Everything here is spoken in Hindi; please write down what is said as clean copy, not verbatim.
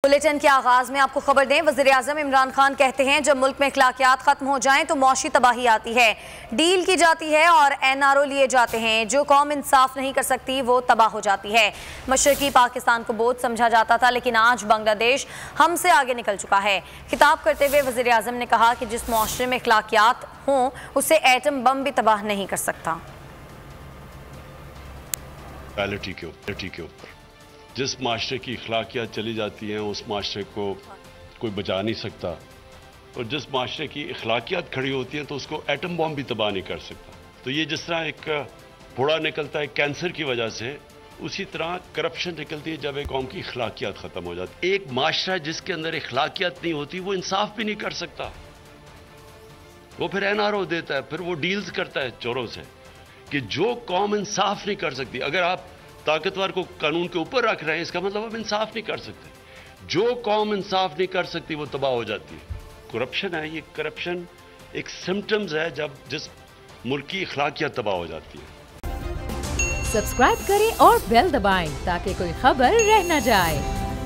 बुलेटिन के आगाज में आपको खबर दें, वज़ीर-ए-आज़म इमरान खान कहते हैं जब मुल्क में इखलाकियात खत्म हो जाएं तो मौशी तबाही आती है। डील की जाती है और NRO लिए जाते हैं। जो कौम इंसाफ नहीं कर सकती वो तबाह हो जाती है। मशरकी पाकिस्तान को बोझ समझा जाता था, लेकिन आज बांग्लादेश हमसे आगे निकल चुका है। खिताब करते हुए वज़ीर-ए-आज़म ने कहा कि जिस मुआशरे में इखलाकियात हों उसे एटम बम भी तबाह नहीं कर सकता। क्वालिटी के ऊपर जिस माशरे की अखलाकियात चली जाती हैं उस माशरे को कोई बचा नहीं सकता, और जिस माशरे की अखलाकियात खड़ी होती हैं तो उसको एटम बॉम्ब भी तबाह नहीं कर सकता। तो ये जिस तरह एक फोड़ा निकलता है कैंसर की वजह से, उसी तरह करप्शन निकलती है जब एक कौम की अखलाकियात ख़त्म हो जाती है। एक माशरा जिसके अंदर अखलाकियात नहीं होती वो इंसाफ भी नहीं कर सकता। वो फिर NRO देता है, फिर वो डील्स करता है चोरों से कि जो कौम इंसाफ नहीं कर सकती, अगर आप ताकतवर को कानून के ऊपर रख रहे हैं इसका मतलब आप इंसाफ नहीं कर सकते। जो कौम इंसाफ नहीं कर सकती वो तबाह हो जाती है। करप्शन है, ये करप्शन एक सिम्टम्स है जब जिस मुल्क की अखलाकियात तबाह हो जाती है। सब्सक्राइब करें और बेल दबाएं ताकि कोई खबर रह न जाए।